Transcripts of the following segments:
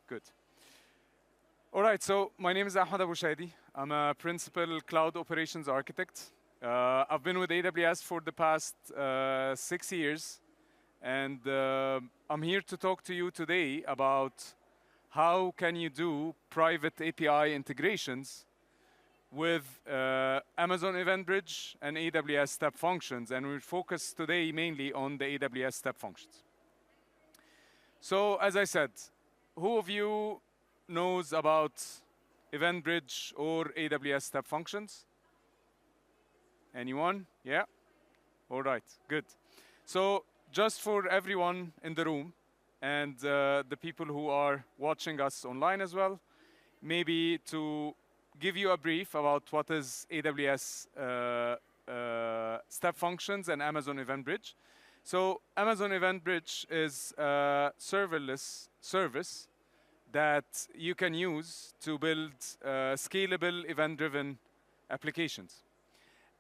Good. All right, so my name is Ahmed Abu Shadi. I'm a principal cloud operations architect. I've been with AWS for the past 6 years, and I'm here to talk to you today about how can you do private API integrations with Amazon EventBridge and AWS Step Functions, and we'll focus today mainly on the AWS Step Functions. So, as I said, who of you knows about EventBridge or AWS Step Functions? Anyone? Yeah? All right, good. So, just for everyone in the room and the people who are watching us online as well, maybe to give you a brief about what is AWS Step Functions and Amazon EventBridge. So Amazon EventBridge is a serverless service that you can use to build scalable event-driven applications.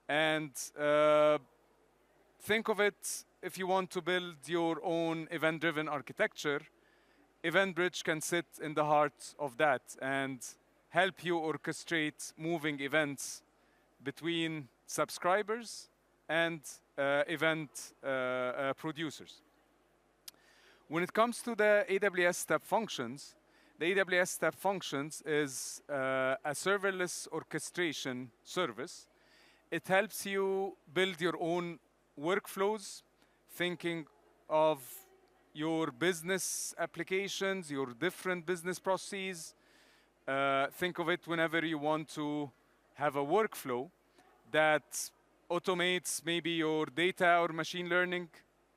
And think of it, if you want to build your own event-driven architecture, EventBridge can sit in the heart of that and help you orchestrate moving events between subscribers and event producers. When it comes to the AWS Step Functions, the AWS Step Functions is a serverless orchestration service. It helps you build your own workflows, thinking of your business applications, your different business processes. Think of it whenever you want to have a workflow that automates maybe your data or machine learning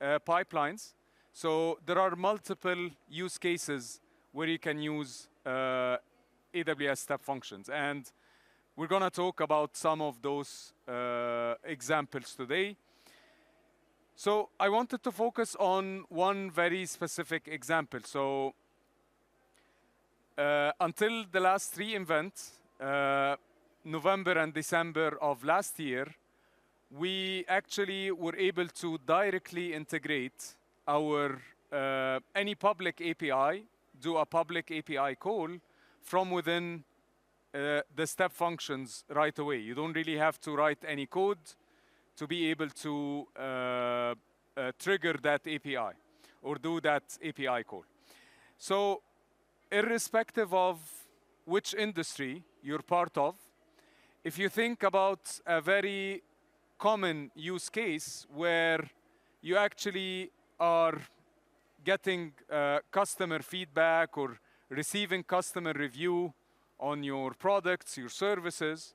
pipelines. So there are multiple use cases where you can use AWS Step Functions. And we're going to talk about some of those examples today. So I wanted to focus on one very specific example. So until the last 3 events, November and December of last year, we actually were able to directly integrate our any public API, do a public API call from within the step functions right away. You don't really have to write any code to be able to trigger that API or do that API call. So irrespective of which industry you're part of, if you think about a very common use case where you actually are getting customer feedback or receiving customer review on your products, your services,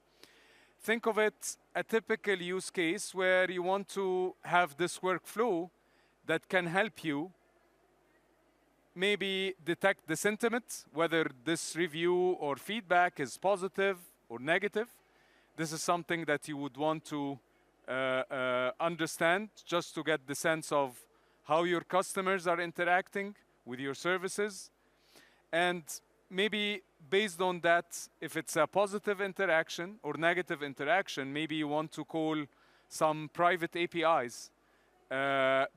think of it a typical use case where you want to have this workflow that can help you maybe detect the sentiment, whether this review or feedback is positive or negative. This is something that you would want to understand just to get the sense of how your customers are interacting with your services. And maybe based on that, if it's a positive interaction or negative interaction, maybe you want to call some private APIs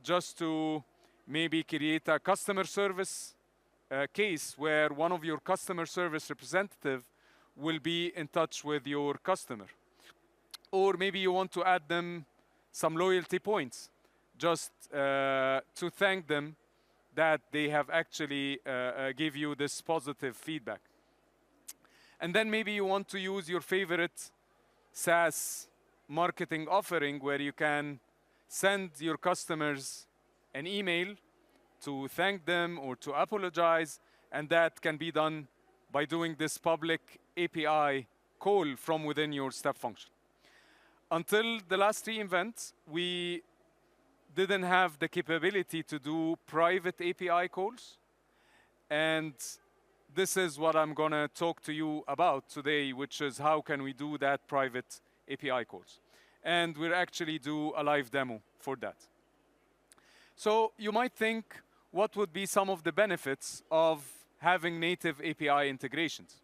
just to maybe create a customer service case where one of your customer service representative will be in touch with your customer. Or maybe you want to add them some loyalty points just to thank them that they have actually give you this positive feedback. And then maybe you want to use your favorite SaaS marketing offering where you can send your customers an email to thank them or to apologize, and that can be done by doing this public API call from within your step function. Until the last 3 events, we didn't have the capability to do private API calls. And this is what I'm going to talk to you about today, which is how can we do that private API calls. And we'll actually do a live demo for that. So you might think, what would be some of the benefits of having native API integrations?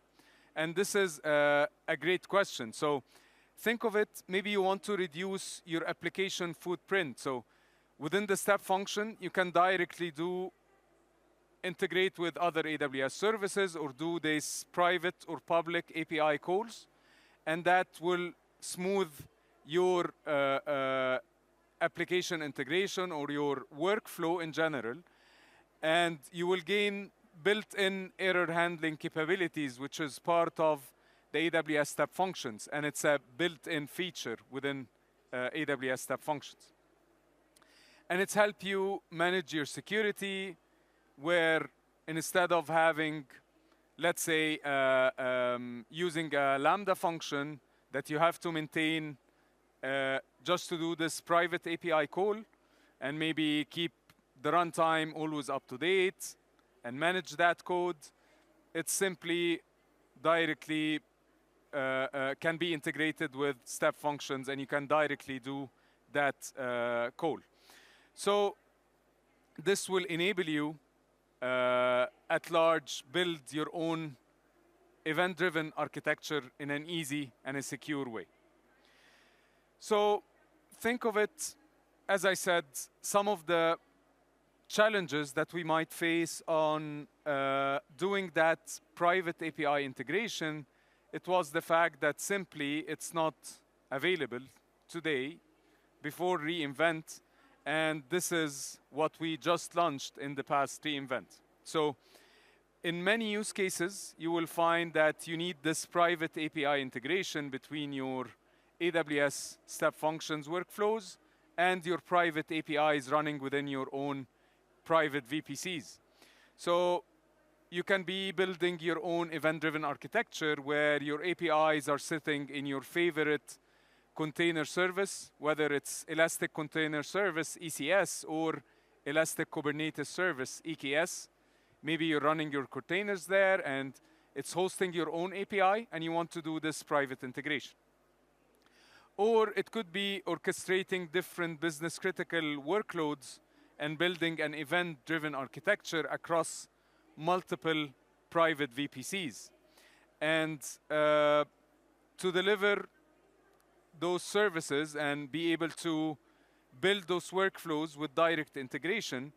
And this is a great question. So think of it, maybe you want to reduce your application footprint. So within the step function, you can directly do integrate with other AWS services or do this private or public API calls, and that will smooth your application integration or your workflow in general, and you will gain built-in error handling capabilities, which is part of the AWS Step Functions, and it's a built-in feature within AWS Step Functions. And it's help you manage your security, where instead of having, let's say, using a Lambda function that you have to maintain just to do this private API call, and maybe keep the runtime always up to date, and manage that code, it's simply directly can be integrated with step functions, and you can directly do that call. So this will enable you at large build your own event-driven architecture in an easy and a secure way. So think of it, as I said, some of the challenges that we might face on doing that private API integration, it was the fact that simply it's not available today before reInvent, and this is what we just launched in the past reInvent. So in many use cases, you will find that you need this private API integration between your AWS Step Functions workflows and your private APIs running within your own private VPCs. So you can be building your own event-driven architecture where your APIs are sitting in your favorite container service, whether it's Elastic Container Service, ECS, or Elastic Kubernetes Service, EKS. Maybe you're running your containers there and it's hosting your own API and you want to do this private integration. Or it could be orchestrating different business critical workloads and building an event-driven architecture across multiple private VPCs. And to deliver those services and be able to build those workflows with direct integration,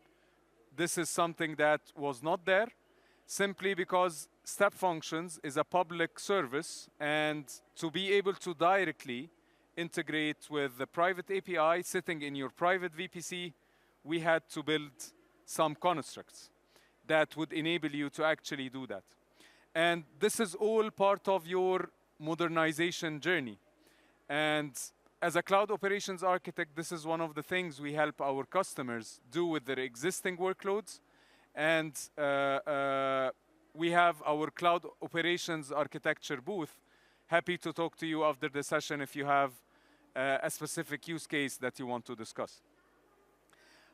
this is something that was not there, simply because Step Functions is a public service, and to be able to directly integrate with the private API sitting in your private VPC, we had to build some constructs that would enable you to actually do that. And this is all part of your modernization journey. And as a cloud operations architect, this is one of the things we help our customers do with their existing workloads. And we have our cloud operations architecture booth. Happy to talk to you after the session if you have a specific use case that you want to discuss.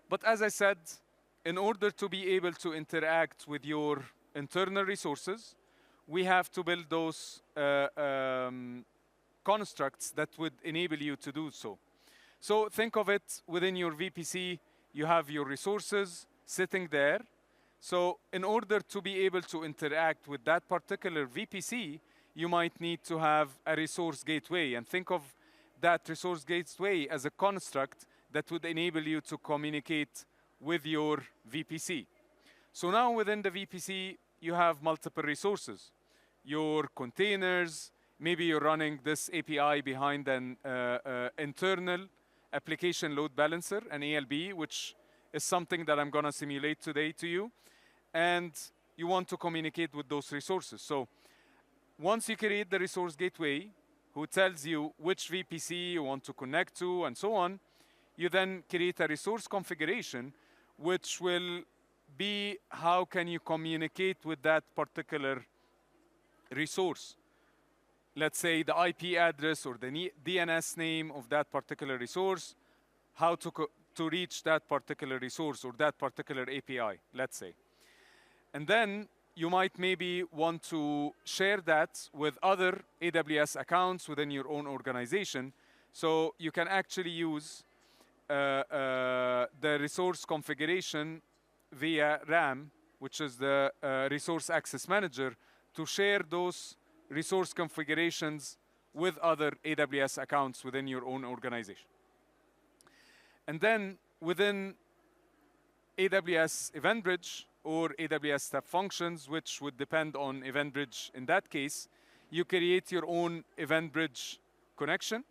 But as I said, in order to be able to interact with your internal resources, we have to build those constructs that would enable you to do so. So think of it within your VPC, you have your resources sitting there. So in order to be able to interact with that particular VPC, you might need to have a resource gateway, and think of that resource gateway as a construct that would enable you to communicate with your VPC. So now within the VPC, you have multiple resources. Your containers, maybe you're running this API behind an internal application load balancer, an ALB, which is something that I'm gonna simulate today to you. And you want to communicate with those resources. So once you create the resource gateway, who tells you which VPC you want to connect to and so on, you then create a resource configuration, which will be how can you communicate with that particular resource. Let's say the IP address or the DNS name of that particular resource, how to reach that particular resource or that particular API, let's say. And then you might maybe want to share that with other AWS accounts within your own organization. So you can actually use the resource configuration via RAM, which is the Resource Access Manager, to share those resource configurations with other AWS accounts within your own organization. And then within AWS EventBridge, or AWS Step Functions, which would depend on EventBridge in that case, you create your own EventBridge connection,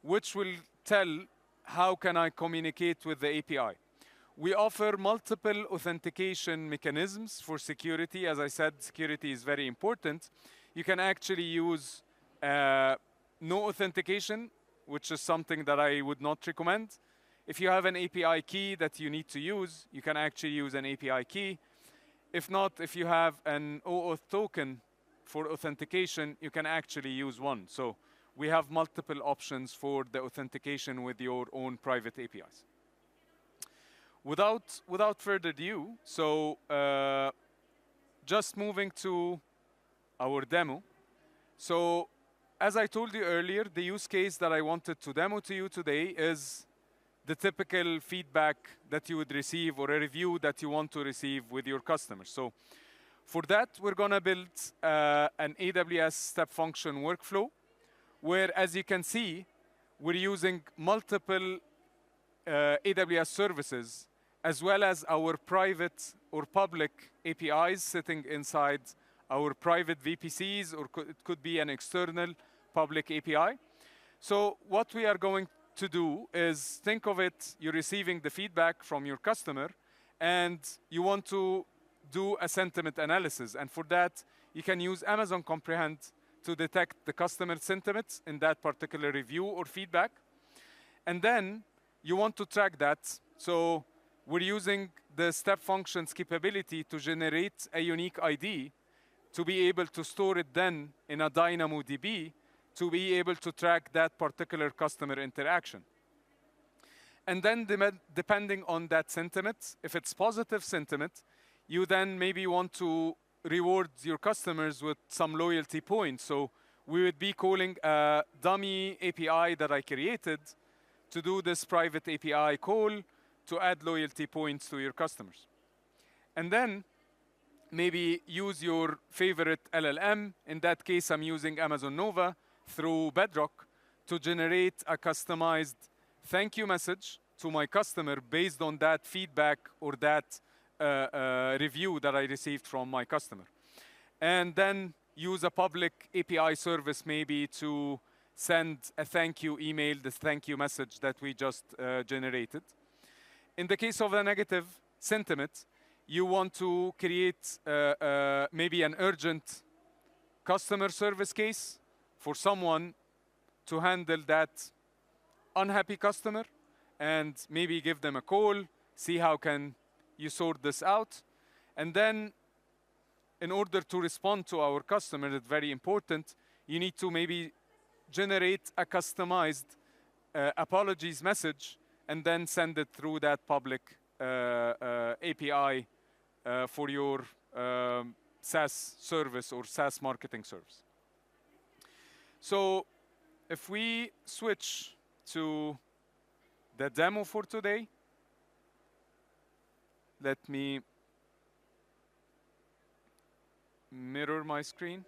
which will tell how can I communicate with the API. We offer multiple authentication mechanisms for security. As I said, security is very important. You can actually use no authentication, which is something that I would not recommend. If you have an API key that you need to use, you can actually use an API key. If not, if you have an OAuth token for authentication, you can actually use one. So we have multiple options for the authentication with your own private APIs. Without further ado, so just moving to our demo. So as I told you earlier, the use case that I wanted to demo to you today is the typical feedback that you would receive or a review that you want to receive with your customers. So for that, we're going to build an AWS step function workflow where, as you can see, we're using multiple AWS services as well as our private or public APIs sitting inside our private VPCs, or it could be an external public API. So what we are going to do is think of it, you're receiving the feedback from your customer and you want to do a sentiment analysis. And for that, you can use Amazon Comprehend to detect the customer sentiments in that particular review or feedback. And then you want to track that. So we're using the step functions capability to generate a unique ID to be able to store it then in a DynamoDB to be able to track that particular customer interaction. And then depending on that sentiment, if it's positive sentiment, you then maybe want to reward your customers with some loyalty points. So we would be calling a dummy API that I created to do this private API call to add loyalty points to your customers. And then maybe use your favorite LLM. In that case, I'm using Amazon Nova through Bedrock to generate a customized thank you message to my customer based on that feedback or that review that I received from my customer. And then use a public API service maybe to send a thank you email, this thank you message that we just generated. In the case of a negative sentiment, you want to create maybe an urgent customer service case for someone to handle that unhappy customer and maybe give them a call, see how can you sort this out. And then in order to respond to our customer, it's very important, you need to maybe generate a customized apologies message and then send it through that public API for your SaaS service or SaaS marketing service. So if we switch to the demo for today, let me mirror my screen.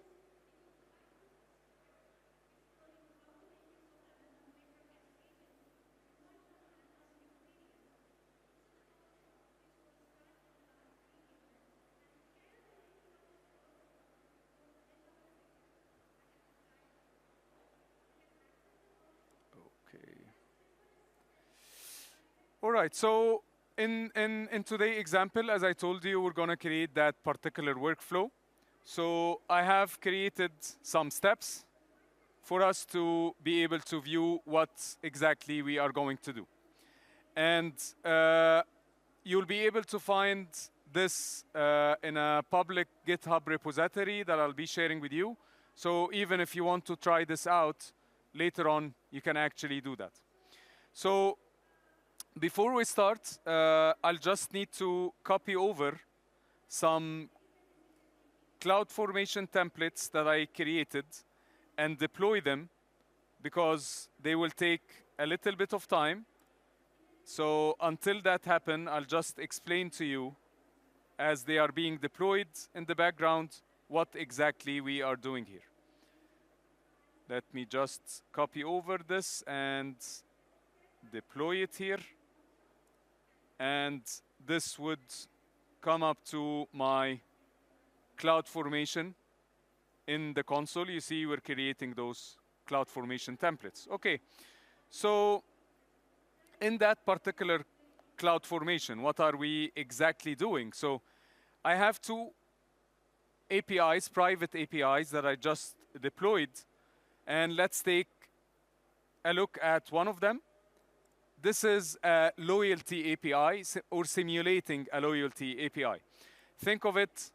All right, so in today's example, as I told you, we're going to create that particular workflow. So I have created some steps for us to be able to view what exactly we are going to do. And you'll be able to find this in a public GitHub repository that I'll be sharing with you. So even if you want to try this out later on, you can actually do that. So before we start, I'll just need to copy over some CloudFormation templates that I created and deploy them because they will take a little bit of time. So until that happens, I'll just explain to you as they are being deployed in the background what exactly we are doing here. Let me just copy over this and deploy it here. And this would come up to my CloudFormation in the console, you see we're creating those CloudFormation templates. Okay, so in that particular CloudFormation, what are we exactly doing? So I have two APIs, private APIs that I just deployed, and let's take a look at one of them. This is a loyalty API or simulating a loyalty API. Think of it,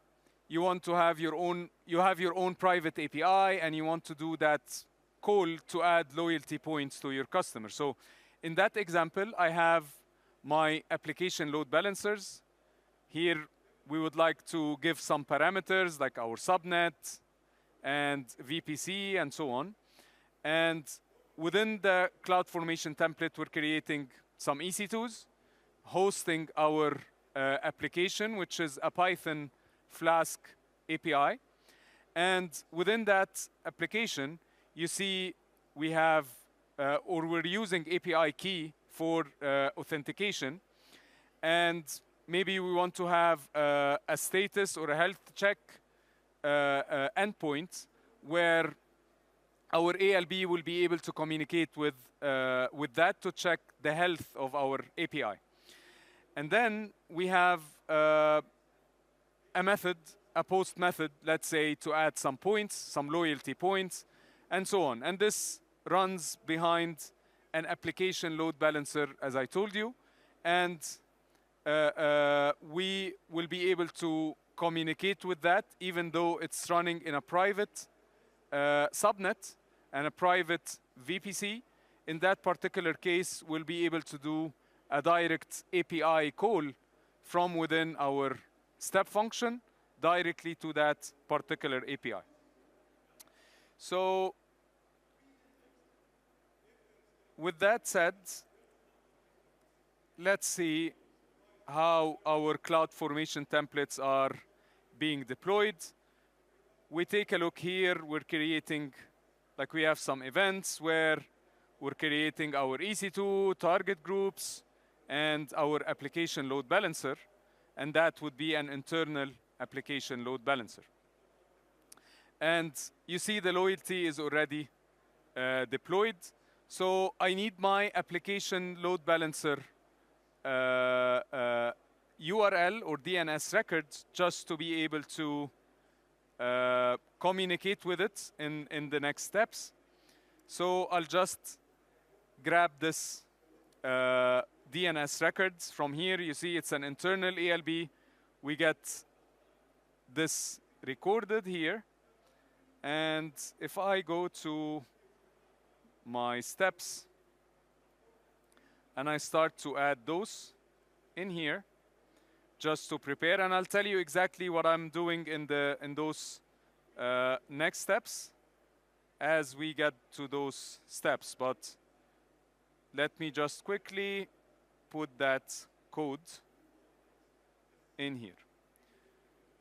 you want to have your own private API and you want to do that call to add loyalty points to your customer. So in that example, I have my application load balancers. Here, we would like to give some parameters like our subnet and VPC and so on. And within the CloudFormation template, we're creating some EC2s, hosting our application, which is a Python Flask API. And within that application, you see we have, or we're using API key for authentication. And maybe we want to have a status or a health check endpoint where our ALB will be able to communicate with that to check the health of our API. And then we have a method, a post method, let's say, to add some points, some loyalty points, and so on. And this runs behind an application load balancer, as I told you. And we will be able to communicate with that, even though it's running in a private subnet and a private VPC. In that particular case, we'll be able to do a direct API call from within our step function directly to that particular API. So with that said, let's see how our CloudFormation templates are being deployed. We take a look here, we're creating, like we have some events where we're creating our EC2, target groups, and our application load balancer. And that would be an internal application load balancer. And you see the loyalty is already deployed. So I need my application load balancer URL or DNS records just to be able to communicate with it in the next steps. So I'll just grab this DNS records from here. You see it's an internal ALB. We get this recorded here. And if I go to my steps and I start to add those in here just to prepare, and I'll tell you exactly what I'm doing in those next steps as we get to those steps. But let me just quickly put that code in here.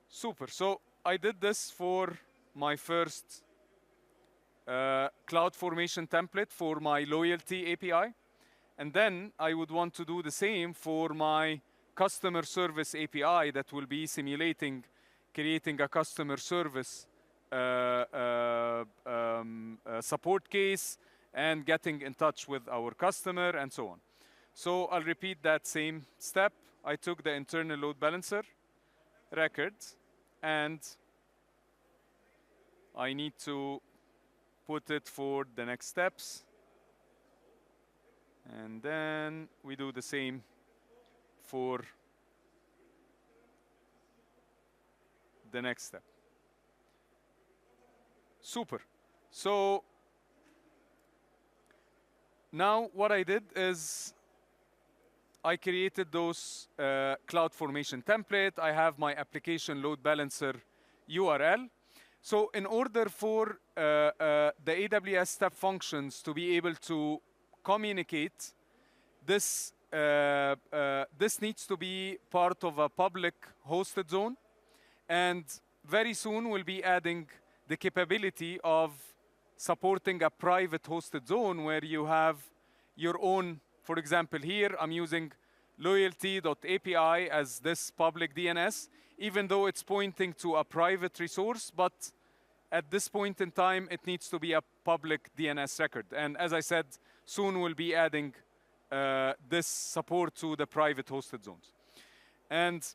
Super. So I did this for my first CloudFormation template for my loyalty API. And then I would want to do the same for my customer service API that will be simulating, creating a customer service support case and getting in touch with our customer and so on. So I'll repeat that same step. I took the internal load balancer record and I need to put it for the next steps. And then we do the same for the next step. Super. So now what I did is I created those CloudFormation template. I have my application load balancer URL. So in order for the AWS step functions to be able to communicate, this needs to be part of a public hosted zone. And very soon we'll be adding the capability of supporting a private hosted zone where you have your own, for example, here I'm using loyalty.api as this public DNS, even though it's pointing to a private resource, but at this point in time, it needs to be a public DNS record. And as I said, soon we'll be adding this support to the private hosted zones. And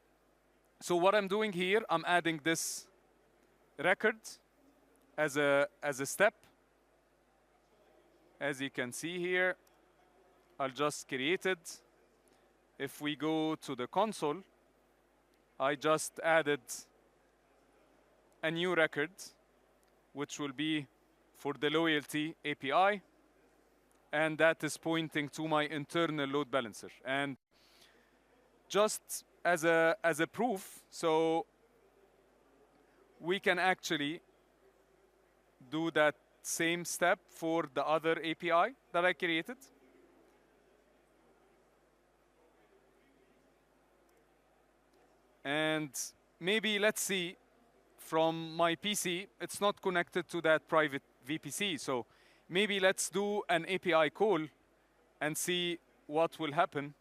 so what I'm doing here, I'm adding this record as a step. As you can see here, I'll just create it. If we go to the console, I just added a new record, which will be for the loyalty API. And that is pointing to my internal load balancer. And just as a proof, so we can actually do that same step for the other API that I created. And maybe let's see, from my PC, it's not connected to that private VPC. So maybe let's do an API call and see what will happen.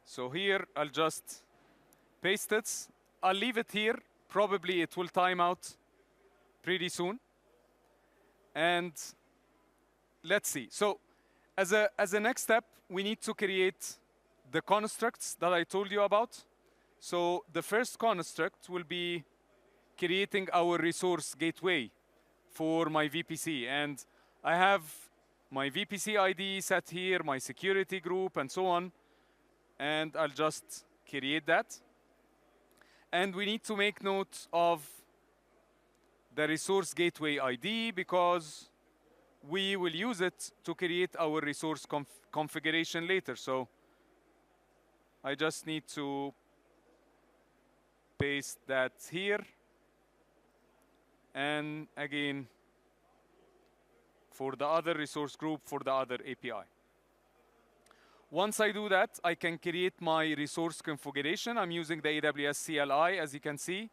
So here, I'll just paste it. I'll leave it here. Probably it will time out pretty soon. And let's see. So as a next step, we need to create the constructs that I told you about. So the first construct will be creating our resource gateway for my VPC. And I have my VPC ID set here, my security group, and so on. And I'll just create that. And we need to make note of the resource gateway ID because we will use it to create our resource configuration later. So I just need to paste that here. And again, for the other resource group, for the other API. Once I do that, I can create my resource configuration. I'm using the AWS CLI, as you can see.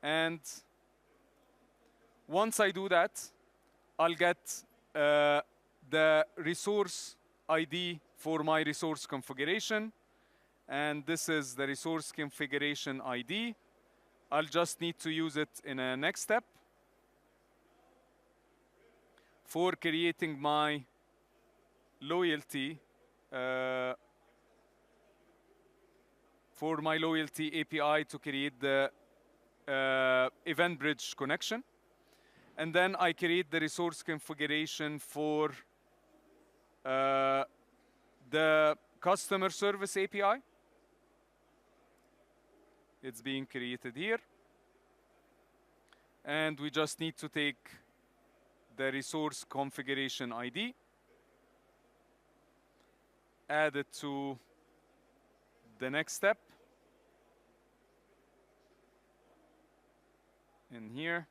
And once I do that, I'll get the resource ID for my resource configuration. And this is the resource configuration ID. I'll just need to use it in a next step for creating my loyalty API to create the EventBridge connection. And then I create the resource configuration for the customer service API. It's being created here. And we just need to take the resource configuration ID, add it to the next step in here.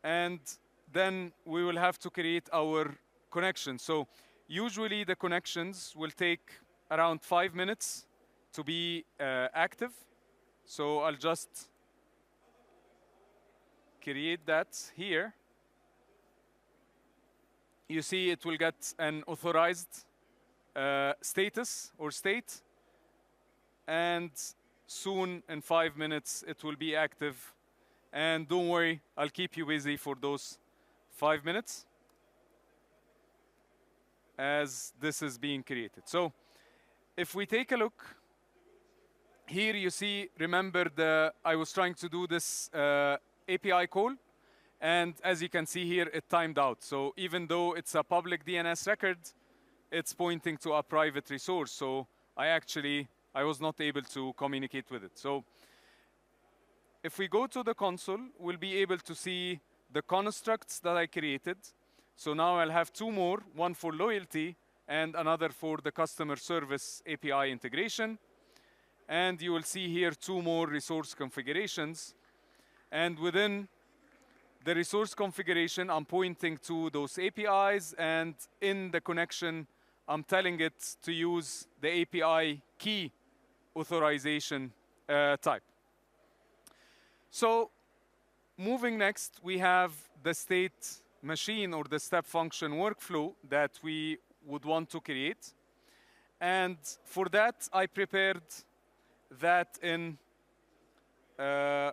And then we will have to create our connection. So usually the connections will take around 5 minutes to be active. So I'll just create that here. You see it will get an authorized status or state. And soon, in 5 minutes, it will be active. And don't worry, I'll keep you busy for those 5 minutes as this is being created. So if we take a look, here you see, remember I was trying to do this API call. And as you can see here, it timed out. So even though it's a public DNS record, it's pointing to a private resource. So I was not able to communicate with it. So if we go to the console, we'll be able to see the constructs that I created. So now I'll have 2 more, one for loyalty and another for the customer service API integration. And you will see here 2 more resource configurations. And within the resource configuration, I'm pointing to those APIs. And in the connection, I'm telling it to use the API key authorization type. So moving next, we have the state machine or the step function workflow that we would want to create. And for that, I prepared that in a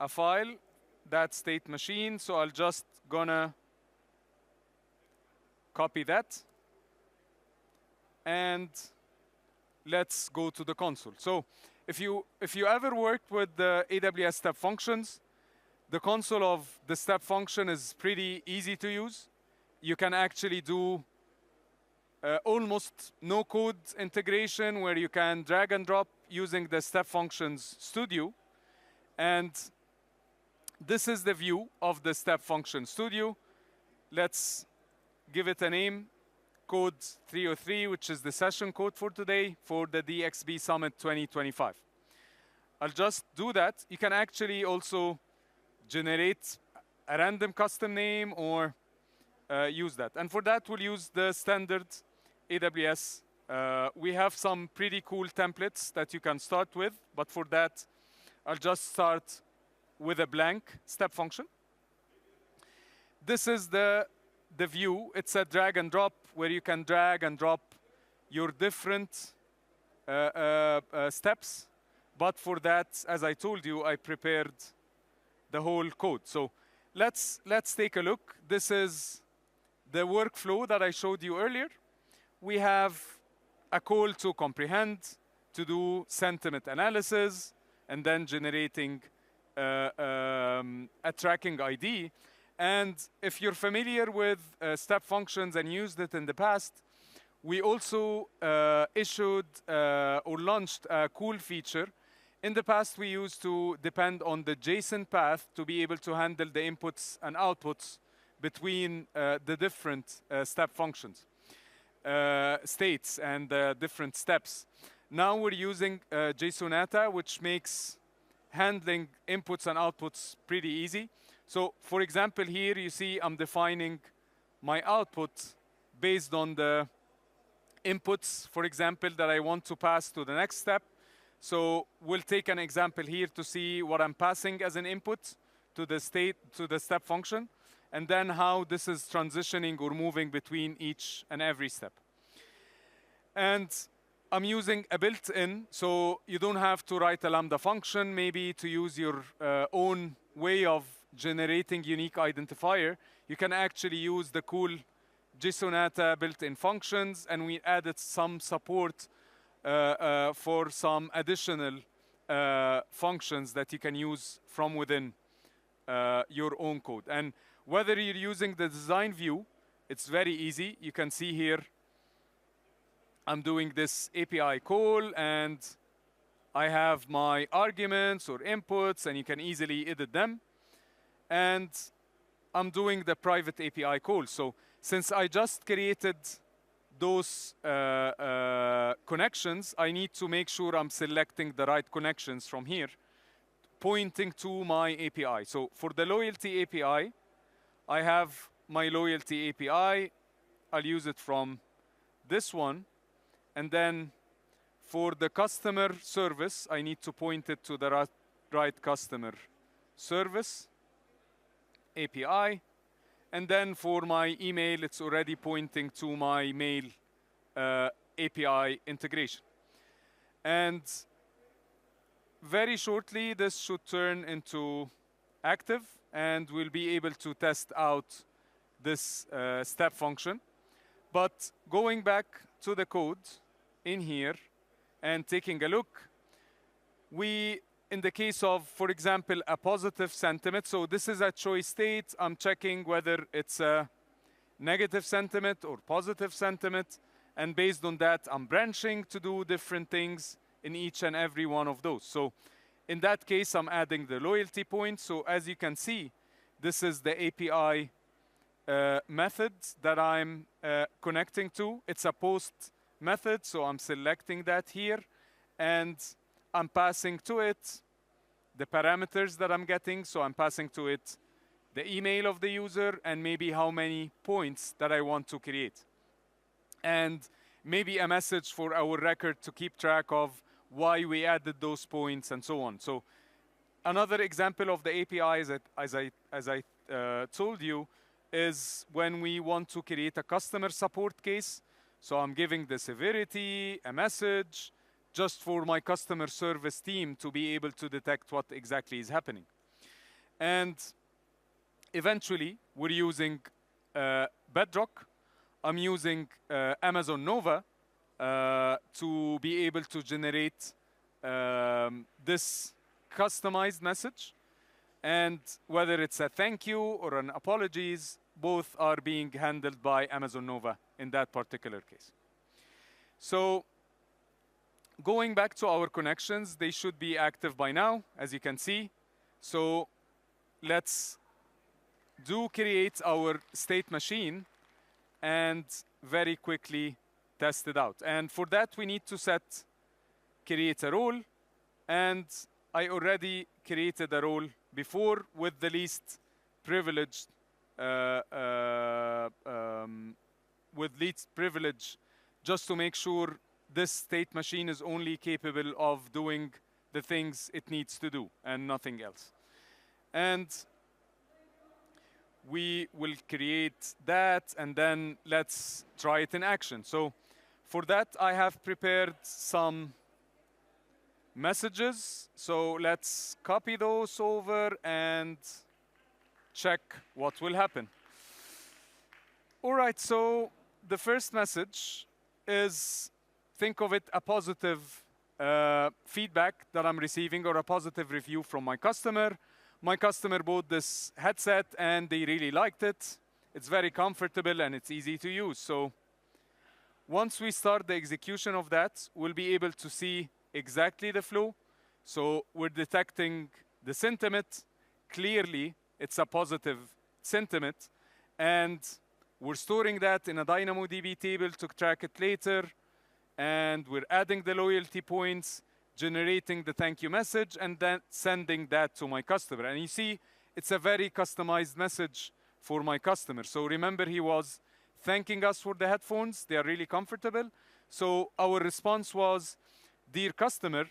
file, that state machine. So I'll just gonna copy that. And let's go to the console. So if you ever worked with the AWS step functions, the console of the step function is pretty easy to use. You can actually do almost no code integration where you can drag and drop using the step functions studio. And this is the view of the step function studio. Let's give it a name, code 303, which is the session code for today for the DXB Summit 2025. I'll just do that. You can actually also generate a random custom name or use that. And for that, we'll use the standard AWS. We have some pretty cool templates that you can start with, but for that, I'll just start with a blank step function. This is the view. It's a drag and drop where you can drag and drop your different steps. But for that, as I told you, I prepared the whole code. So let's take a look. This is the workflow that I showed you earlier. We have a call to comprehend, to do sentiment analysis, and then generating a tracking ID. And if you're familiar with step functions and used it in the past, we also issued or launched a cool feature. In the past, we used to depend on the JSON path to be able to handle the inputs and outputs between the different step functions, states, and different steps. Now we're using JSONata, which makes handling inputs and outputs pretty easy. So for example, here you see I'm defining my output based on the inputs, for example, that I want to pass to the next step. So we'll take an example here to see what I'm passing as an input to the step function, and then how this is transitioning or moving between each and every step. And I'm using a built-in, so you don't have to write a Lambda function, maybe to use your own way of generating unique identifier. You can actually use the cool JSONata built-in functions, and we added some support for some additional functions that you can use from within your own code. And whether you're using the design view, it's very easy. You can see here, I'm doing this API call, and I have my arguments or inputs, and you can easily edit them. And I'm doing the private API call. So since I just created those connections, I need to make sure I'm selecting the right connections from here, pointing to my API. So for the loyalty API, I have my loyalty API. I'll use it from this one. And then for the customer service, I need to point it to the right customer service API. And then for my email, it's already pointing to my mail API integration. And very shortly, this should turn into active, and we'll be able to test out this step function. But going back to the code in here and taking a look, in the case of, for example, a positive sentiment, so this is a choice state. I'm checking whether it's a negative sentiment or positive sentiment. And based on that, I'm branching to do different things in each and every one of those. So in that case, I'm adding the loyalty point. So as you can see, this is the API method that I'm connecting to. It's a post method, so I'm selecting that here. And I'm passing to it the parameters that I'm getting. So I'm passing to it the email of the user and maybe how many points that I want to create. And maybe a message for our record to keep track of why we added those points and so on. So another example of the API, as I told you, is when we want to create a customer support case. So I'm giving the severity, a message, just for my customer service team to be able to detect what exactly is happening. And eventually, we're using Bedrock. I'm using Amazon Nova to be able to generate this customized message. And whether it's a thank you or an apologies, both are being handled by Amazon Nova in that particular case. So going back to our connections, they should be active by now, as you can see. So let's create our state machine and very quickly test it out. And for that, we need to create a role. And I already created a role before with the least privileged, just to make sure this state machine is only capable of doing the things it needs to do and nothing else. And we will create that, and then let's try it in action. So for that, I have prepared some messages. So let's copy those over and check what will happen. All right, so the first message is, think of it a positive feedback that I'm receiving, or a positive review from my customer. My customer bought this headset and they really liked it. It's very comfortable and it's easy to use. So once we start the execution of that, we'll be able to see exactly the flow. So we're detecting the sentiment. Clearly, it's a positive sentiment. And we're storing that in a DynamoDB table to track it later. And we're adding the loyalty points, generating the thank you message, and then sending that to my customer. And you see, it's a very customized message for my customer. So remember, he was thanking us for the headphones. They are really comfortable. So our response was, dear customer,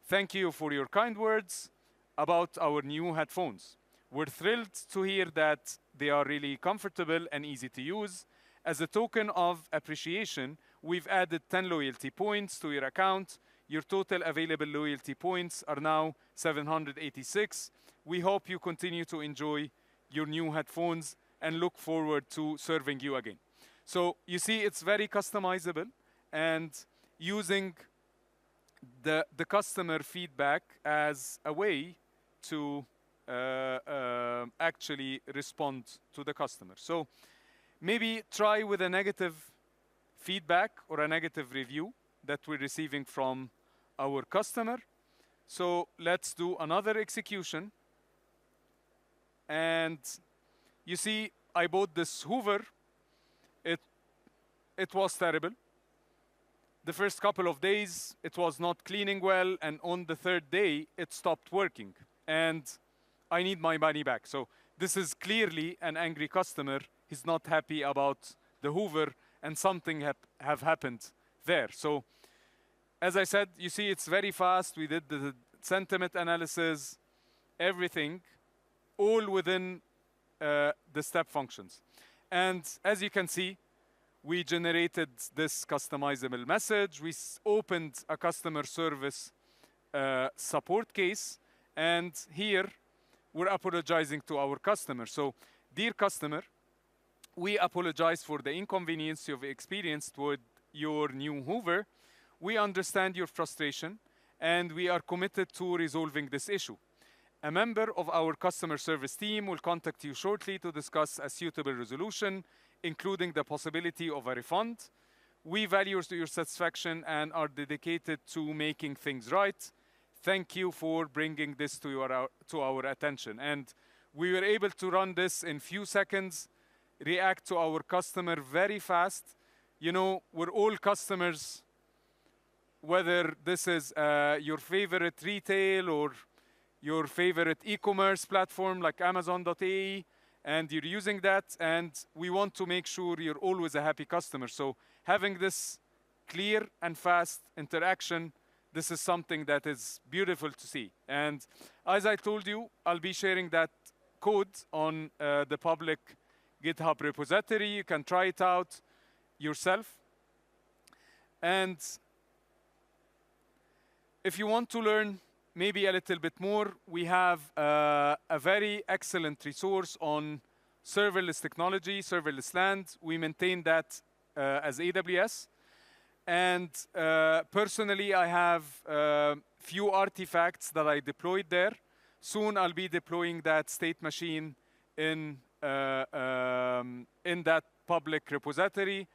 thank you for your kind words about our new headphones. We're thrilled to hear that they are really comfortable and easy to use. As a token of appreciation, we've added 10 loyalty points to your account. Your total available loyalty points are now 786. We hope you continue to enjoy your new headphones and look forward to serving you again. So you see, it's very customizable, and using the customer feedback as a way to actually respond to the customer. So maybe try with a negative feedback or a negative review that we're receiving from our customer. So let's do another execution. And you see, I bought this Hoover. It was terrible. The first couple of days, it was not cleaning well. And on the third day, it stopped working. And I need my money back. So this is clearly an angry customer. He's not happy about the Hoover, and something have happened there. So as I said, you see, it's very fast. We did the sentiment analysis, everything, all within the step functions. And as you can see, we generated this customizable message. We opened a customer service support case. And here, we're apologizing to our customer. So, dear customer, we apologize for the inconvenience you've experienced with your new Hoover. We understand your frustration, and we are committed to resolving this issue. A member of our customer service team will contact you shortly to discuss a suitable resolution, including the possibility of a refund. We value your satisfaction and are dedicated to making things right. Thank you for bringing this to our attention. And we were able to run this in few seconds, react to our customer very fast. You know, we're all customers, whether this is your favorite retail or your favorite e-commerce platform like Amazon.ae, and you're using that, and we want to make sure you're always a happy customer. So having this clear and fast interaction this is something that is beautiful to see. And as I told you, I'll be sharing that code on the public GitHub repository. You can try it out yourself. And if you want to learn maybe a little bit more, we have a very excellent resource on serverless technology, serverless land. We maintain that as AWS. And personally, I have few artifacts that I deployed there. Soon I'll be deploying that state machine in that public repository,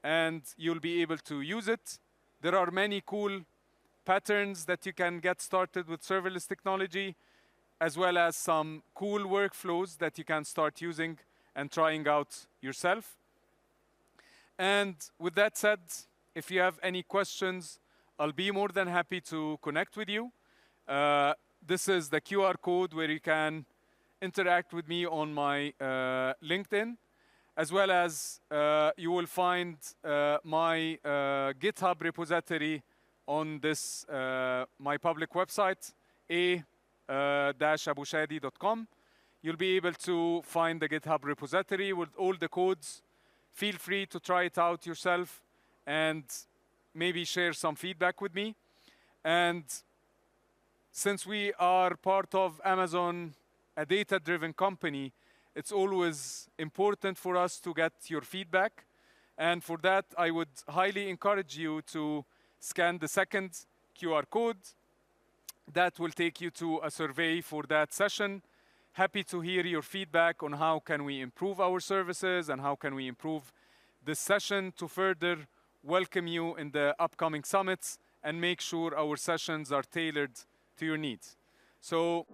and you'll be able to use it. There are many cool patterns that you can get started with serverless technology, as well as some cool workflows that you can start using and trying out yourself. And with that said, if you have any questions, I'll be more than happy to connect with you. This is the QR code where you can interact with me on my LinkedIn, as well as you will find my GitHub repository on this my public website, a-abushadi.com. You'll be able to find the GitHub repository with all the codes. Feel free to try it out yourself and maybe share some feedback with me. And since we are part of Amazon, a data-driven company, it's always important for us to get your feedback. And for that, I would highly encourage you to scan the second QR code. That will take you to a survey for that session. Happy to hear your feedback on how can we improve our services and how can we improve this session to further welcome you in the upcoming summits and make sure our sessions are tailored to your needs. So